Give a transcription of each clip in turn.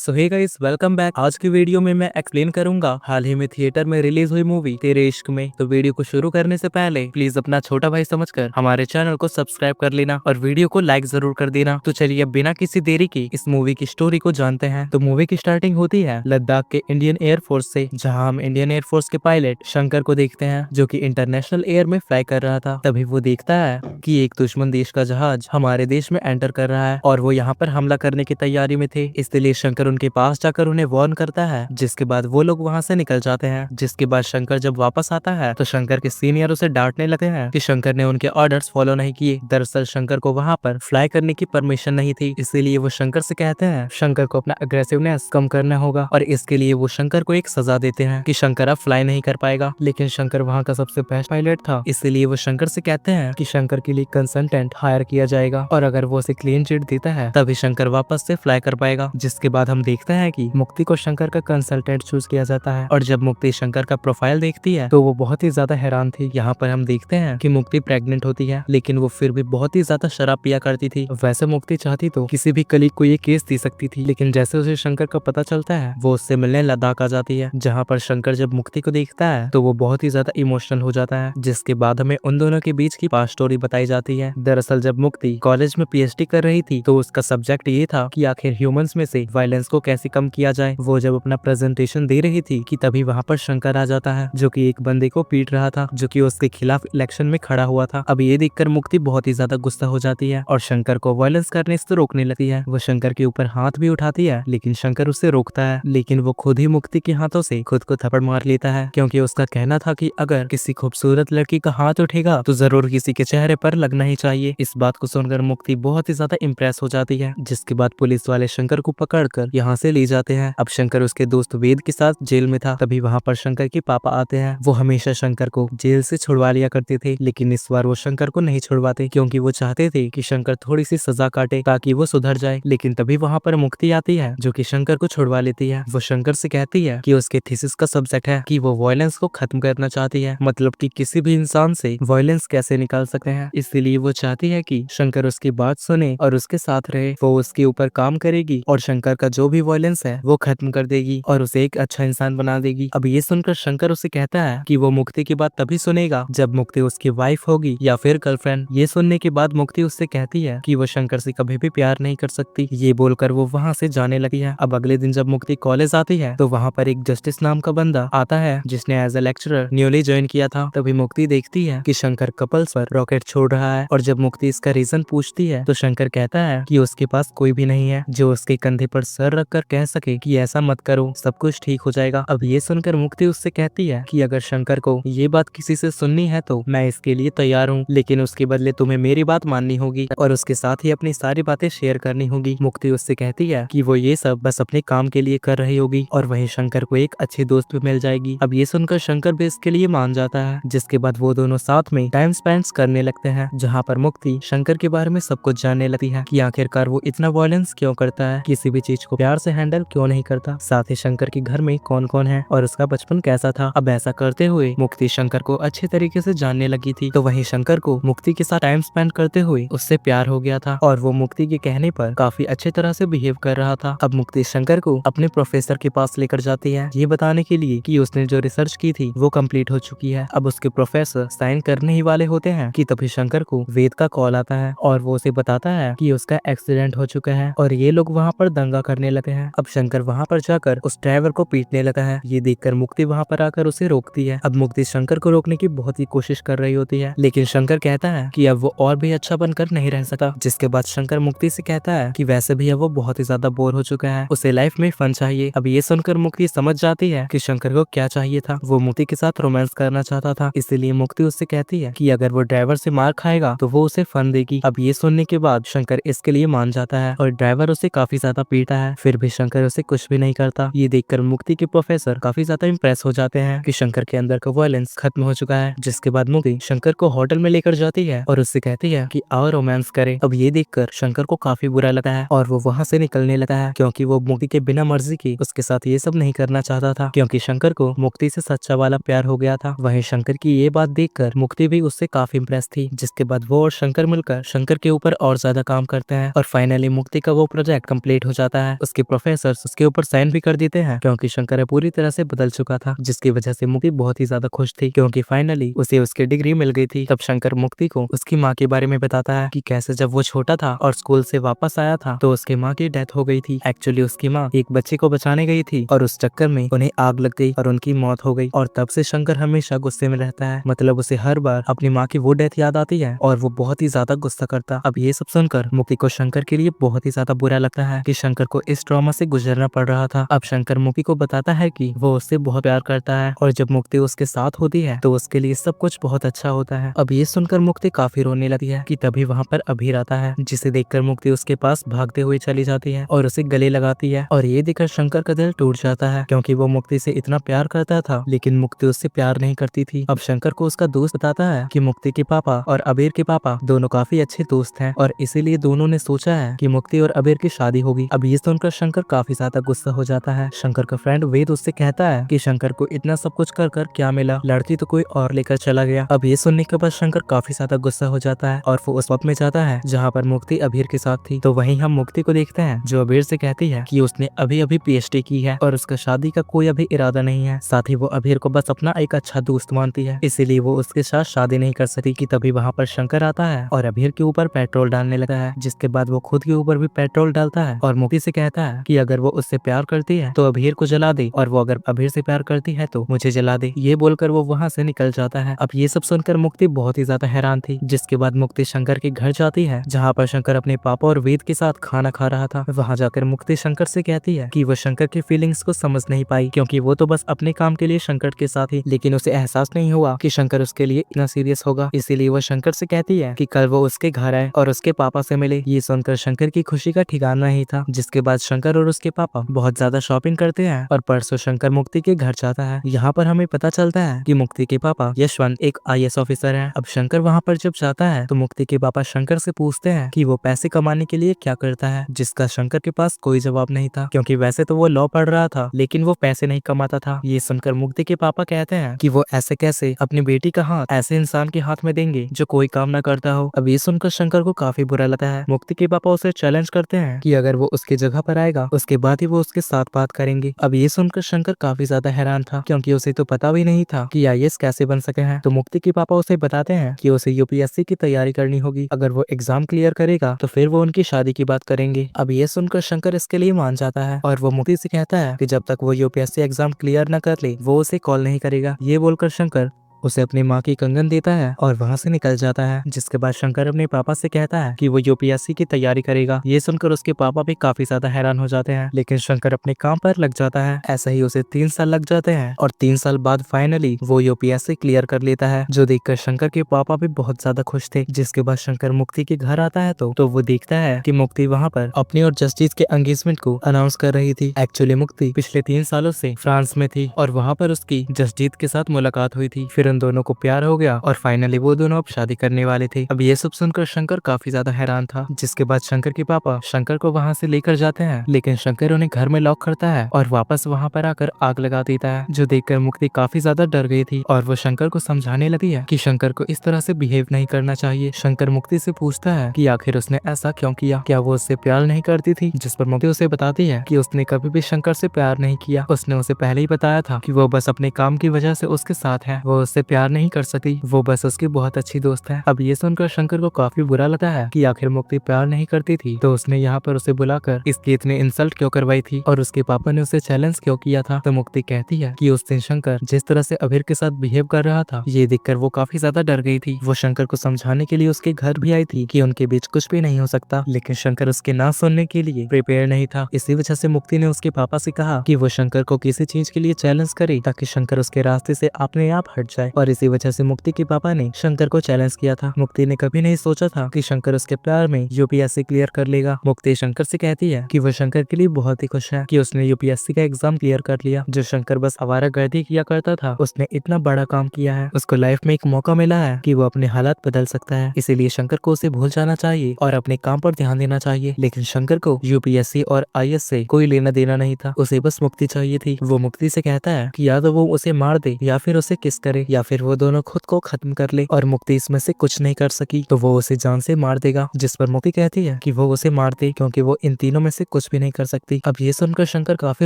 सो hey guys, welcome back. आज की video में मैं एक्सप्लेन करूंगा हाल ही में थिएटर में रिलीज हुई मूवी तेरे इश्क में। तो वीडियो को शुरू करने से पहले प्लीज अपना छोटा भाई समझकर हमारे चैनल को सब्सक्राइब कर लेना और वीडियो को लाइक जरूर कर देना। तो चलिए अब बिना किसी देरी की इस मूवी की स्टोरी को जानते हैं। तो मूवी की स्टार्टिंग होती है लद्दाख के इंडियन एयरफोर्स से, जहाँ हम इंडियन एयरफोर्स के पायलट शंकर को देखते हैं जो की इंटरनेशनल एयर में फ्लाई कर रहा था। तभी वो देखता है कि एक दुश्मन देश का जहाज हमारे देश में एंटर कर रहा है और वो यहाँ पर हमला करने की तैयारी में थे। इसलिए शंकर उनके पास जाकर उन्हें वार्न करता है, जिसके बाद वो लोग वहाँ से निकल जाते हैं। जिसके बाद शंकर जब वापस आता है तो शंकर के सीनियर उसे डांटने लगते हैं कि शंकर ने उनके ऑर्डर्स फॉलो नहीं किए। दरअसल शंकर को वहाँ पर फ्लाई करने की परमिशन नहीं थी, इसीलिए वो शंकर से कहते हैं शंकर को अपना अग्रेसिवनेस कम करना होगा और इसके लिए वो शंकर को एक सजा देते हैं कि शंकर अब फ्लाई नहीं कर पाएगा। लेकिन शंकर वहाँ का सबसे बेस्ट पायलट था, इसीलिए वो शंकर से कहते हैं कि शंकर के लिए कंसल्टेंट हायर किया जाएगा और अगर वो उसे क्लीन चिट देता है तभी शंकर वापस से फ्लाई कर पाएगा। जिसके बाद हम देखते हैं कि मुक्ति को शंकर का कंसल्टेंट चूज किया जाता है और जब मुक्ति शंकर का प्रोफाइल देखती है तो वो बहुत ही ज्यादा हैरान थी। यहाँ पर हम देखते हैं कि मुक्ति प्रेग्नेंट होती है, लेकिन वो फिर भी बहुत ही ज्यादा शराब पिया करती थी। वैसे मुक्ति चाहती तो किसी भी कलीग को ये केस दे सकती थी, लेकिन जैसे उसे शंकर का पता चलता है वो उससे मिलने लद्दाख आ जाती है, जहाँ पर शंकर जब मुक्ति को देखता है तो वो बहुत ही ज्यादा इमोशनल हो जाता है। जिसके बाद हमें उन दोनों के बीच की पास्ट स्टोरी बताई जाती है। दरअसल जब मुक्ति कॉलेज में पीएचडी कर रही थी तो उसका सब्जेक्ट ये था कि आखिर ह्यूमंस में से वायलेंस को कैसे कम किया जाए। वो जब अपना प्रेजेंटेशन दे रही थी कि तभी वहाँ पर शंकर आ जाता है जो कि एक बंदे को पीट रहा था, जो कि उसके खिलाफ इलेक्शन में खड़ा हुआ था। अब ये देखकर मुक्ति बहुत ही ज्यादा गुस्सा हो जाती है और शंकर को वायलेंस करने से रोकने लगती है। वो शंकर के ऊपर हाथ भी उठाती है, लेकिन शंकर उसे रोकता है, लेकिन वो खुद ही मुक्ति के हाथों से खुद को थप्पड़ मार लेता है, क्योंकि उसका कहना था कि अगर किसी खूबसूरत लड़की का हाथ उठेगा तो जरूर किसी के चेहरे पर लगना ही चाहिए। इस बात को सुनकर मुक्ति बहुत ही ज्यादा इम्प्रेस हो जाती है। जिसके बाद पुलिस वाले शंकर को पकड़कर यहाँ से ले जाते हैं। अब शंकर उसके दोस्त वेद के साथ जेल में था, तभी वहाँ पर शंकर के पापा आते हैं। वो हमेशा शंकर को जेल से छुड़वा लिया करते थे, लेकिन इस बार वो शंकर को नहीं छुड़वाते, क्योंकि वो चाहते थे कि शंकर थोड़ी सी सजा काटे ताकि वो सुधर जाए। लेकिन तभी वहाँ पर मुक्ति आती है जो कि शंकर को छुड़वा लेती है। वो शंकर से कहती है कि उसके थीसिस का सब्जेक्ट है कि वो वायलेंस को खत्म करना चाहती है, मतलब कि किसी भी इंसान से वायलेंस कैसे निकाल सकते हैं। इसीलिए वो चाहती है कि शंकर उसकी बात सुने और उसके साथ रहे। वो उसके ऊपर काम करेगी और शंकर का जो भी वायलेंस है वो खत्म कर देगी और उसे एक अच्छा इंसान बना देगी। अब ये सुनकर शंकर उसे कहता है कि वो मुक्ति की बात तभी सुनेगा जब मुक्ति उसकी वाइफ होगी या फिर गर्लफ्रेंड। ये सुनने के बाद मुक्ति उससे कहती है कि वो शंकर से कभी भी प्यार नहीं कर सकती। ये बोलकर वो वहाँ से जाने लगी है। अब अगले दिन जब मुक्ति कॉलेज आती है तो वहाँ पर एक जस्टिस नाम का बंदा आता है जिसने as a lecturer newly join किया था। तभी मुक्ति देखती है कि शंकर कपल्स पर रॉकेट छोड़ रहा है और जब मुक्ति इसका रीजन पूछती है तो शंकर कहता है कि उसके पास कोई भी नहीं है जो उसके कंधे पर सर रखकर कह सके कि ऐसा मत करो, सब कुछ ठीक हो जाएगा। अब ये सुनकर मुक्ति उससे कहती है कि अगर शंकर को ये बात किसी से सुननी है तो मैं इसके लिए तैयार हूँ, लेकिन उसके बदले तुम्हें मेरी बात माननी होगी और उसके साथ ही अपनी सारी बातें शेयर करनी होगी। मुक्ति उससे कहती है कि वो ये सब बस अपने काम के लिए कर रही होगी और वहीं शंकर को एक अच्छी दोस्त भी मिल जाएगी। अब ये सुनकर शंकर भी इसके लिए मान जाता है। जिसके बाद वो दोनों साथ में टाइम स्पेंड करने लगते हैं, जहाँ पर मुक्ति शंकर के बारे में सब कुछ जानने लगती है कि आखिरकार वो इतना वायलेंस क्यों करता है, किसी भी चीज को प्यार से हैंडल क्यों नहीं करता, साथ ही शंकर के घर में कौन कौन है और उसका बचपन कैसा था। अब ऐसा करते हुए मुक्ति शंकर को अच्छे तरीके से जानने लगी थी, तो वहीं शंकर को मुक्ति के साथ टाइम स्पेंड करते हुए उससे प्यार हो गया था और वो मुक्ति के कहने पर काफी अच्छे तरह से बिहेव कर रहा था। अब मुक्ति शंकर को अपने प्रोफेसर के पास लेकर जाती है, ये बताने के लिए कि उसने जो रिसर्च की थी वो कंप्लीट हो चुकी है। अब उसके प्रोफेसर साइन करने ही वाले होते हैं कि तभी शंकर को वेद का कॉल आता है और वो उसे बताता है कि उसका एक्सीडेंट हो चुका है और ये लोग वहाँ पर दंगा करने लगे हैं। अब शंकर वहाँ पर जाकर उस ड्राइवर को पीटने लगा है। ये देखकर मुक्ति वहाँ पर आकर उसे रोकती है। अब मुक्ति शंकर को रोकने की बहुत ही कोशिश कर रही होती है, लेकिन शंकर कहता है कि अब वो और भी अच्छा बनकर नहीं रह सकता। जिसके बाद शंकर मुक्ति से कहता है कि वैसे भी अब वो बहुत ही ज्यादा बोर हो चुका है, उसे लाइफ में फन चाहिए। अब ये सुनकर मुक्ति समझ जाती है कि शंकर को क्या चाहिए था। वो मुक्ति के साथ रोमांस करना चाहता था, इसीलिए मुक्ति उससे कहती है कि अगर वो ड्राइवर से मार खाएगा तो वो उसे फन देगी। अब ये सुनने के बाद शंकर इसके लिए मान जाता है और ड्राइवर उसे काफी ज्यादा पीटा है, फिर भी शंकर उसे कुछ भी नहीं करता। ये देखकर मुक्ति के प्रोफेसर काफी ज्यादा इम्प्रेस हो जाते हैं कि शंकर के अंदर का वायलेंस खत्म हो चुका है। जिसके बाद मुक्ति शंकर को होटल में लेकर जाती है और उससे कहती है कि आओ रोमांस करें। अब ये देखकर शंकर को काफी बुरा लगा है और वो वहाँ से निकलने लगा है, क्योंकि वो मुक्ति के बिना मर्जी की उसके साथ ये सब नहीं करना चाहता था, क्योंकि शंकर को मुक्ति से सच्चा वाला प्यार हो गया था। वहीं शंकर की ये बात देखकर मुक्ति भी उससे काफी इम्प्रेस थी। जिसके बाद वो और शंकर मिलकर शंकर के ऊपर और ज्यादा काम करते हैं और फाइनली मुक्ति का वो प्रोजेक्ट कंप्लीट हो जाता है। उसके उसके प्रोफेसर उसके ऊपर साइन भी कर देते हैं क्योंकि शंकर पूरी तरह से बदल चुका था, जिसकी वजह से मुक्ति बहुत ही ज्यादा खुश थी क्योंकि फाइनली उसे उसकी डिग्री मिल गई थी। तब शंकर मुक्ति को उसकी माँ के बारे में बताता है कि कैसे जब वो छोटा था और स्कूल से वापस आया था तो उसकी माँ की डेथ हो गई थी। एक्चुअली उसकी माँ एक बच्चे को बचाने गई थी और उस चक्कर में उन्हें आग लग गई और उनकी मौत हो गई। और तब से शंकर हमेशा गुस्से में रहता है, मतलब उसे हर बार अपनी माँ की वो डेथ याद आती है और वो बहुत ही ज्यादा गुस्सा करता। अब ये सब सुनकर मुक्ति को शंकर के लिए बहुत ही ज्यादा बुरा लगता है कि शंकर को इस ट्रॉमा से गुजरना पड़ रहा था। अब शंकर मुक्ति को बताता है कि वो उससे बहुत प्यार करता है और जब मुक्ति उसके साथ होती है तो उसके लिए सब कुछ बहुत अच्छा होता है। अब ये सुनकर मुक्ति काफी रोने लगती है कि तभी वहाँ पर अभीर आता है, जिसे देखकर मुक्ति उसके पास भागते हुए चली जाती है और उसे गले लगाती है। और ये देखकर शंकर का दिल टूट जाता है क्योंकि वो मुक्ति से इतना प्यार करता था लेकिन मुक्ति उससे प्यार नहीं करती थी। अब शंकर को उसका दोस्त बताता है कि मुक्ति के पापा और अबीर के पापा दोनों काफी अच्छे दोस्त हैं और इसीलिए दोनों ने सोचा है कि मुक्ति और अबीर की शादी होगी। अब ये सुनकर शंकर काफी ज्यादा गुस्सा हो जाता है। शंकर का फ्रेंड वेद उससे कहता है कि शंकर को इतना सब कुछ कर कर क्या मिला, लड़की तो कोई और लेकर चला गया। अब ये सुनने के बाद शंकर काफी ज्यादा गुस्सा हो जाता है और वो उस पब में जाता है जहाँ पर मुक्ति अबीर के साथ थी। तो वहीं हम मुक्ति को देखते हैं जो अबीर से कहती है कि उसने अभी अभी पीएचडी की है और उसका शादी का कोई अभी इरादा नहीं है। साथ ही वो अबीर को बस अपना एक अच्छा दोस्त मानती है, इसीलिए वो उसके साथ शादी नहीं कर सकती। कि तभी वहाँ पर शंकर आता है और अबीर के ऊपर पेट्रोल डालने लगता है, जिसके बाद वो खुद के ऊपर भी पेट्रोल डालता है और मुक्ति से कहता है कि अगर वो उससे प्यार करती है तो अबीर को जला दे और वो अगर अबीर से प्यार करती है तो मुझे जला दे। ये बोलकर वो वहाँ से निकल जाता है। अब ये सब सुनकर मुक्ति बहुत ही ज्यादा हैरान थी, जिसके बाद मुक्ति शंकर के घर जाती है जहाँ पर शंकर अपने पापा और वेद के साथ खाना खा रहा था। वहाँ जाकर मुक्ति शंकर से कहती है कि वो शंकर की फीलिंग्स को समझ नहीं पाई क्योंकि वो तो बस अपने काम के लिए शंकर के साथ ही, लेकिन उसे एहसास नहीं हुआ कि शंकर उसके लिए इतना सीरियस होगा। इसीलिए वो शंकर से कहती है कि कल वो उसके घर आए और उसके पापा से मिले। ये सुनकर शंकर की खुशी का ठिकाना नहीं था, जिसके बाद शंकर और उसके पापा बहुत ज्यादा शॉपिंग करते हैं और परसों शंकर मुक्ति के घर जाता है। यहाँ पर हमें पता चलता है कि मुक्ति के पापा यशवंत एक आईएएस ऑफिसर है। अब शंकर वहाँ पर जब जाता है तो मुक्ति के पापा शंकर से पूछते हैं कि वो पैसे कमाने के लिए क्या करता है, जिसका शंकर के पास कोई जवाब नहीं था क्योंकि वैसे तो वो लॉ पढ़ रहा था लेकिन वो पैसे नहीं कमाता था। ये सुनकर मुक्ति के पापा कहते हैं कि वो ऐसे कैसे अपनी बेटी का हाथ ऐसे इंसान के हाथ में देंगे जो कोई काम ना करता हो। अब ये सुनकर शंकर को काफी बुरा लगता है। मुक्ति के पापा उसे चैलेंज करते हैं कि अगर वो उसकी जगह पर आएगा उसके बाद ही वो उसके साथ बात करेंगे। अब ये सुनकर शंकर काफी ज्यादा हैरान था क्योंकि उसे तो पता भी नहीं था कि आईएएस कैसे बन सके हैं। तो मुक्ति के पापा उसे बताते हैं कि उसे यूपीएससी की तैयारी करनी होगी, अगर वो एग्जाम क्लियर करेगा तो फिर वो उनकी शादी की बात करेंगे। अब ये सुनकर शंकर इसके लिए मान जाता है और वो मुक्ति से कहता है कि जब तक वो यूपीएससी एग्जाम क्लियर न कर ले वो उसे कॉल नहीं करेगा। ये बोलकर शंकर उसे अपनी माँ की कंगन देता है और वहाँ से निकल जाता है, जिसके बाद शंकर अपने पापा से कहता है कि वो यूपीएससी की तैयारी करेगा। ये सुनकर उसके पापा भी काफी ज्यादा हैरान हो जाते हैं, लेकिन शंकर अपने काम पर लग जाता है। ऐसा ही उसे 3 साल लग जाते हैं और 3 साल बाद फाइनली वो यूपीएससी क्लियर कर लेता है, जो देखकर शंकर के पापा भी बहुत ज्यादा खुश थे। जिसके बाद शंकर मुक्ति के घर आता है तो वो देखता है कि मुक्ति वहाँ पर अपनी और जस्टिस के एंगेजमेंट को अनाउंस कर रही थी। एक्चुअली मुक्ति पिछले 3 सालों से फ्रांस में थी और वहाँ पर उसकी जसजीत के साथ मुलाकात हुई थी। फिर उन दोनों को प्यार हो गया और फाइनली वो दोनों अब शादी करने वाले थे। अब ये सब सुनकर शंकर काफी ज्यादा हैरान था, जिसके बाद शंकर के पापा शंकर को वहाँ से लेकर जाते हैं, लेकिन शंकर उन्हें घर में लॉक करता है और वापस वहाँ पर आकर आग लगा देता है, जो देखकर मुक्ति काफी ज्यादा डर गई थी और वो शंकर को समझाने लगी है कि शंकर को इस तरह से बिहेव नहीं करना चाहिए। शंकर मुक्ति से पूछता है कि आखिर उसने ऐसा क्यों किया, क्या वो उससे प्यार नहीं करती थी, जिस पर मुक्ति उसे बताती है कि उसने कभी भी शंकर से प्यार नहीं किया। उसने उसे पहले ही बताया था कि वो बस अपने काम की वजह से उसके साथ है, वो उससे प्यार नहीं कर सकी, वो बस उसकी बहुत अच्छी दोस्त है। अब ये सुनकर शंकर को काफी बुरा लगता है कि आखिर मुक्ति प्यार नहीं करती थी तो उसने यहाँ पर उसे बुलाकर इसकी इतनी इंसल्ट क्यों करवाई थी और उसके पापा ने उसे चैलेंज क्यों किया था। तो मुक्ति कहती है कि उस दिन शंकर जिस तरह से अभीर के साथ बिहेव कर रहा था ये देखकर वो काफी ज्यादा डर गई थी। वो शंकर को समझाने के लिए उसके घर भी आई थी कि उनके बीच कुछ भी नहीं हो सकता, लेकिन शंकर उसके ना सुनने के लिए प्रिपेयर नहीं था। इसी वजह से मुक्ति ने उसके पापा से कहा कि वो शंकर को किसी चीज के लिए चैलेंज करे ताकि शंकर उसके रास्ते से अपने आप हट जाए, और इसी वजह से मुक्ति के पापा ने शंकर को चैलेंज किया था। मुक्ति ने कभी नहीं सोचा था कि शंकर उसके प्यार में यूपीएससी क्लियर कर लेगा। मुक्ति शंकर से कहती है कि वो शंकर के लिए बहुत ही खुश है कि उसने यूपीएससी का एग्जाम क्लियर कर लिया। जो शंकर बस आवारागर्दी किया करता था उसने इतना बड़ा काम किया है, उसको लाइफ में एक मौका मिला है कि वो अपने हालात बदल सकता है। इसीलिए शंकर को उसे भूल जाना चाहिए और अपने काम पर ध्यान देना चाहिए। लेकिन शंकर को यूपीएससी और आईएएस से कोई लेना देना नहीं था, उसे बस मुक्ति चाहिए थी। वो मुक्ति से कहता है कि या तो वो उसे मार दे या फिर उसे किस करे या फिर वो दोनों खुद को खत्म कर ले और मुक्ति इसमें से कुछ नहीं कर सकी तो वो उसे जान से मार देगा। जिस पर मुक्ति कहती है कि वो उसे मार दे क्योंकि वो इन तीनों में से कुछ भी नहीं कर सकती। अब ये सुनकर शंकर काफी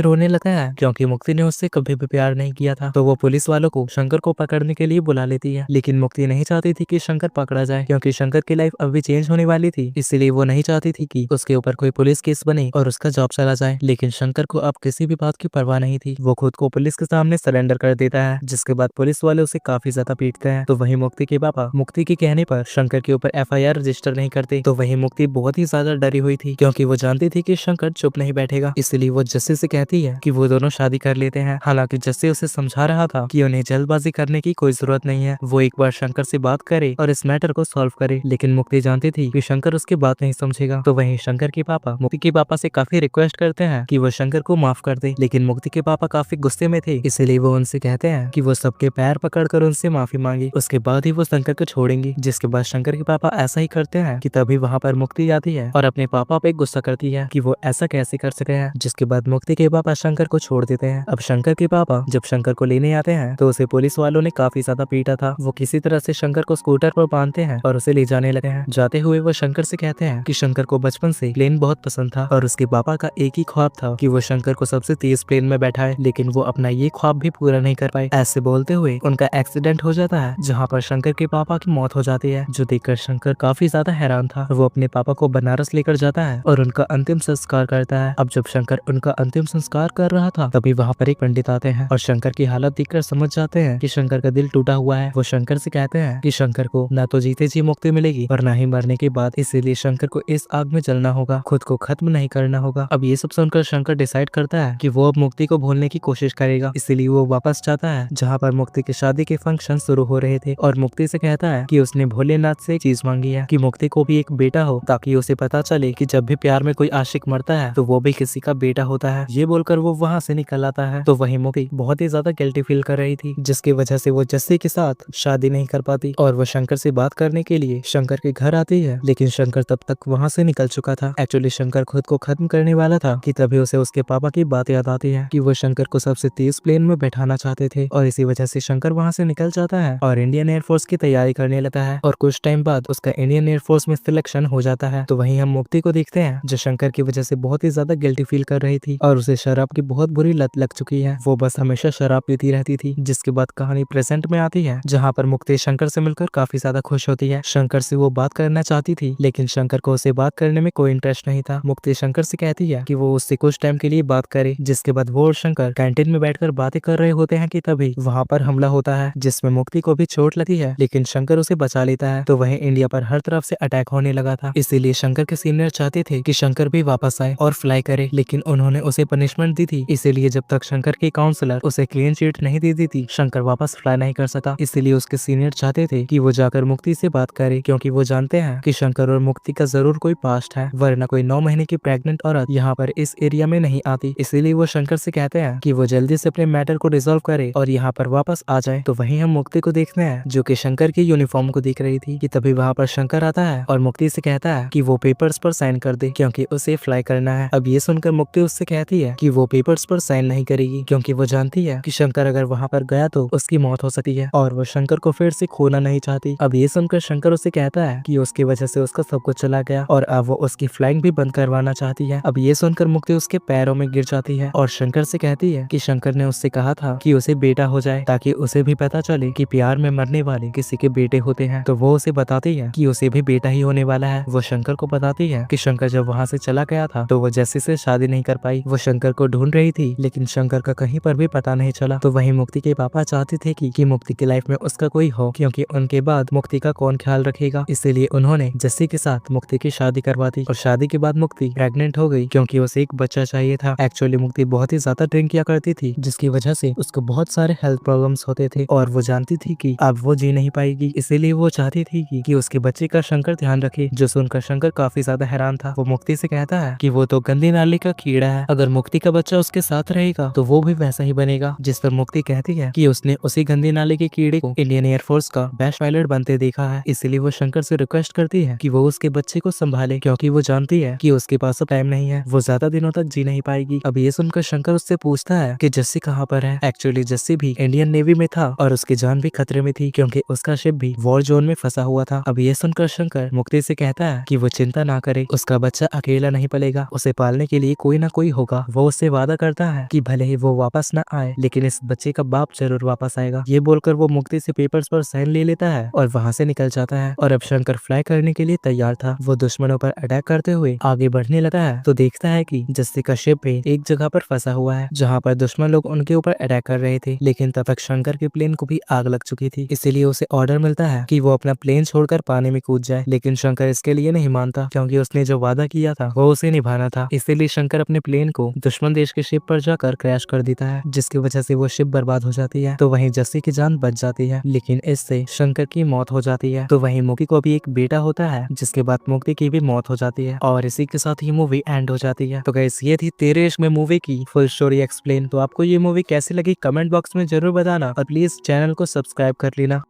रोने लगा है क्योंकि मुक्ति ने उससे कभी भी प्यार नहीं किया था। तो वो पुलिस वालों को शंकर को पकड़ने के लिए बुला लेती है, लेकिन मुक्ति नहीं चाहती थी कि शंकर पकड़ा जाए क्योंकि शंकर की लाइफ अभी चेंज होने वाली थी, इसलिए वो नहीं चाहती थी कि उसके ऊपर कोई पुलिस केस बने और उसका जॉब चला जाए। लेकिन शंकर को अब किसी भी बात की परवाह नहीं थी, वो खुद को पुलिस के सामने सरेंडर कर देता है, जिसके बाद पुलिस वाले उसे काफी ज्यादा पीटते हैं। तो वही मुक्ति के पापा मुक्ति के कहने पर शंकर के ऊपर FIR रजिस्टर नहीं करते। तो वही मुक्ति बहुत ही ज्यादा डरी हुई थी क्योंकि वो जानती थी कि शंकर चुप नहीं बैठेगा, इसलिए वो जस्सी से कहती है कि वो दोनों शादी कर लेते हैं। हालांकि जस्सी उसे समझा रहा था कि उन्हें जल्दबाजी करने की कोई जरूरत नहीं है, वो एक बार शंकर से बात करे और इस मैटर को सॉल्व करे। लेकिन मुक्ति जानती थी कि शंकर उसकी बात नहीं समझेगा। तो वहीं शंकर के पापा मुक्ति के पापा से काफी रिक्वेस्ट करते हैं कि वो शंकर को माफ कर दे, लेकिन मुक्ति के पापा काफी गुस्से में थे, इसलिए वो उनसे कहते हैं कि वो सबके पैर पकड़कर उनसे माफी मांगे, उसके बाद ही वो शंकर को छोड़ेंगे। जिसके बाद शंकर के पापा ऐसा ही करते हैं कि तभी वहाँ पर मुक्ति आती है और अपने पापा पे गुस्सा करती है कि वो ऐसा कैसे कर सके हैं। जिसके बाद मुक्ति के पापा शंकर को छोड़ देते हैं। अब शंकर के पापा जब शंकर को लेने आते हैं तो उसे पुलिस वालों ने काफी ज्यादा पीटा था। वो किसी तरह से शंकर को स्कूटर पर बांधते हैं और उसे ले जाने लगे हैं। जाते हुए वो शंकर से कहते हैं कि शंकर को बचपन से प्लेन बहुत पसंद था और उसके पापा का एक ही ख्वाब था कि वो शंकर को सबसे तेज प्लेन में बैठाए, लेकिन वो अपना ये ख्वाब भी पूरा नहीं कर पाए। ऐसे बोलते हुए उनका एक्सीडेंट हो जाता है जहाँ पर शंकर के पापा की मौत हो जाती है, जो देखकर शंकर काफी ज्यादा हैरान था। वो अपने पापा को बनारस लेकर जाता है और उनका अंतिम संस्कार करता है। अब जब शंकर उनका अंतिम संस्कार कर रहा था तभी वहाँ पर एक पंडित आते हैं और शंकर की हालत देखकर समझ जाते हैं कि शंकर का दिल टूटा हुआ है। वो शंकर से कहते हैं कि शंकर को ना तो जीते जी मुक्ति मिलेगी और ना ही मरने के बाद, इसीलिए शंकर को इस आग में जलना होगा, खुद को खत्म नहीं करना होगा। अब ये सब सुनकर शंकर डिसाइड करता है कि वो अब मुक्ति को भूलने की कोशिश करेगा, इसीलिए वो वापस जाता है जहाँ पर मुक्ति की शादी के फंक्शन शुरू हो रहे थे और मुक्ति से कहता है कि उसने भोलेनाथ से एक चीज मांगी है कि मुक्ति को भी एक बेटा हो, ताकि उसे पता चले कि जब भी प्यार में कोई आशिक मरता है तो वो भी किसी का बेटा होता है। ये बोलकर वो वहाँ से निकल आता है। तो वही मुक्ति बहुत ही ज्यादा गिल्टी फील कर रही थी, जिसकी वजह से वो जस्सी के साथ शादी नहीं कर पाती और वो शंकर से बात करने के लिए शंकर के घर आती है, लेकिन शंकर तब तक वहाँ से निकल चुका था। एक्चुअली शंकर खुद को खत्म करने वाला था कि तभी उसे उसके पापा की बात याद आती है कि वो शंकर को सबसे तेज प्लेन में बैठाना चाहते थे और इसी वजह से शंकर वहाँ से निकल जाता है और इंडियन एयरफोर्स की तैयारी करने लगता है और कुछ टाइम बाद उसका इंडियन एयरफोर्स में सिलेक्शन हो जाता है। तो वहीं हम मुक्ति को देखते हैं जो शंकर की वजह से बहुत ही ज्यादा गिल्टी फील कर रही थी और उसे शराब की बहुत बुरी लत लग चुकी है। वो बस हमेशा शराब पीती रहती थी। जिसके बाद कहानी प्रेजेंट में आती है जहाँ पर मुक्ति शंकर से मिलकर काफी ज्यादा खुश होती है। शंकर से वो बात करना चाहती थी, लेकिन शंकर को उसे बात करने में कोई इंटरेस्ट नहीं था। मुक्ति शंकर से कहती है कि वो उससे कुछ टाइम के लिए बात करे। जिसके बाद वो और शंकर कैंटीन में बैठकर बातें कर रहे होते हैं कि तभी वहाँ पर हमला होता है जिसमें मुक्ति को भी चोट लगती है, लेकिन शंकर उसे बचा लेता है। तो वहीं इंडिया पर हर तरफ से अटैक होने लगा था, इसीलिए शंकर के सीनियर चाहते थे कि शंकर भी वापस आए और फ्लाई करे, लेकिन उन्होंने उसे पनिशमेंट दी थी। इसीलिए जब तक शंकर के काउंसलर उसे क्लीन चिट नहीं दे दी थी शंकर वापस फ्लाई नहीं कर सका। इसीलिए उसके सीनियर चाहते थे कि वो जाकर मुक्ति से बात करे, क्योंकि वो जानते हैं कि शंकर और मुक्ति का जरूर कोई पास्ट है, वरना कोई 9 महीने की प्रेग्नेंट औरत यहाँ पर इस एरिया में नहीं आती। इसीलिए वो शंकर से कहते हैं कि वो जल्दी से अपने मैटर को रिजोल्व करे और यहाँ पर वापस आ जाए। तो वहीं हम मुक्ति को देखते हैं जो कि शंकर की यूनिफॉर्म को देख रही थी कि तभी वहाँ पर शंकर आता है और मुक्ति से कहता है कि वो पेपर्स पर साइन कर दे क्योंकि उसे फ्लाई करना है। अब ये सुनकर मुक्ति उससे कहती है कि वो पेपर्स पर साइन नहीं करेगी क्योंकि वो जानती है कि शंकर अगर वहाँ पर गया तो उसकी मौत हो सकती है और वो शंकर को फिर से खोना नहीं चाहती। अब ये सुनकर शंकर उसे कहता है कि उसकी वजह से उसका सब कुछ चला गया और अब वो उसकी फ्लाइंग भी बंद करवाना चाहती है। अब ये सुनकर मुक्ति उसके पैरों में गिर जाती है और शंकर से कहती है कि शंकर ने उससे कहा था कि उसे बेटा हो जाए ताकि उसे भी पता चले कि प्यार में मरने वाले किसी के बेटे होते हैं। तो वो उसे बताती है कि उसे भी बेटा ही होने वाला है। वो शंकर को बताती है कि शंकर जब वहाँ से चला गया था तो वो जैसे से शादी नहीं कर पाई। वो शंकर को ढूंढ रही थी लेकिन शंकर का कहीं पर भी पता नहीं चला। तो वहीं मुक्ति के पापा चाहते थे कि मुक्ति की लाइफ में उसका कोई हो, क्योंकि उनके बाद मुक्ति का कौन ख्याल रखेगा। इसीलिए उन्होंने जस्सी के साथ मुक्ति की शादी करवा दी और शादी के बाद मुक्ति प्रेग्नेंट हो गई क्योंकि उसे एक बच्चा चाहिए था। एक्चुअली मुक्ति बहुत ही ज्यादा ड्रिंक किया करती थी जिसकी वजह से उसको बहुत सारे हेल्थ प्रॉब्लम्स होते थे और वो जानती थी कि अब वो जी नहीं पाएगी। इसीलिए वो चाहती थी कि उसके बच्चे का शंकर ध्यान रखे। जो सुनकर शंकर काफी ज्यादा हैरान था। वो मुक्ति से कहता है कि वो तो गंदी नाली का कीड़ा है, अगर मुक्ति का बच्चा उसके साथ रहेगा तो वो भी वैसा ही बनेगा। जिस पर मुक्ति कहती है कि उसने उसी गंदी नाली के कीड़े को इंडियन एयरफोर्स का बेस्ट पायलट बनते देखा है। इसीलिए वो शंकर से रिक्वेस्ट करती है कि वो उसके बच्चे को संभाले क्योंकि वो जानती है कि उसके पास अब टाइम नहीं है, वो ज्यादा दिनों तक जी नहीं पाएगी। अब ये सुनकर शंकर उससे पूछता है कि जस्सी कहाँ पर है। एक्चुअली जस्सी भी इंडियन नेवी में था और उसकी जान भी खतरे में थी क्योंकि उसका शिप भी वॉर जोन में फंसा हुआ था। अब ये सुनकर शंकर मुक्ति से कहता है कि वो चिंता ना करे, उसका बच्चा अकेला नहीं पलेगा, उसे पालने के लिए कोई ना कोई होगा। वो उससे वादा करता है कि भले ही वो वापस न आए लेकिन इस बच्चे का बाप जरूर वापस आएगा। ये बोलकर वो मुक्ति से पेपर्स पर साइन ले लेता है और वहाँ से निकल जाता है। और अब शंकर फ्लाई करने के लिए तैयार था। वो दुश्मनों पर अटैक करते हुए आगे बढ़ने लगा है तो देखता है कि जस्सी का शिप भी एक जगह पर फंसा हुआ है जहाँ पर दुश्मन लोग उनके ऊपर अटैक कर रहे थे। लेकिन तब तक शंकर के प्लेन को भी आग लग चुकी थी, इसीलिए उसे ऑर्डर मिलता है कि वो अपना प्लेन छोड़कर पानी में कूद जाए। लेकिन शंकर इसके लिए नहीं मानता क्योंकि उसने जो वादा किया था वो उसे निभाना था। इसीलिए शंकर अपने प्लेन को दुश्मन देश के शिप पर जाकर क्रैश कर देता है, जिसकी वजह से वो शिप बर्बाद हो जाती है। तो वहीं जस्सी की जान बच जाती है, लेकिन इससे शंकर की मौत हो जाती है। तो वहीं मुक्ति को भी एक बेटा होता है, जिसके बाद मुक्ति की भी मौत हो जाती है और इसी के साथ ही मूवी एंड हो जाती है। तो गाइस ये थी तेरे इश्क में मूवी की फुल स्टोरी एक्सप्लेन। तो आपको ये मूवी कैसी लगी कमेंट बॉक्स में जरूर बताना और प्लीज चैनल को सब्सक्राइब कर लेना।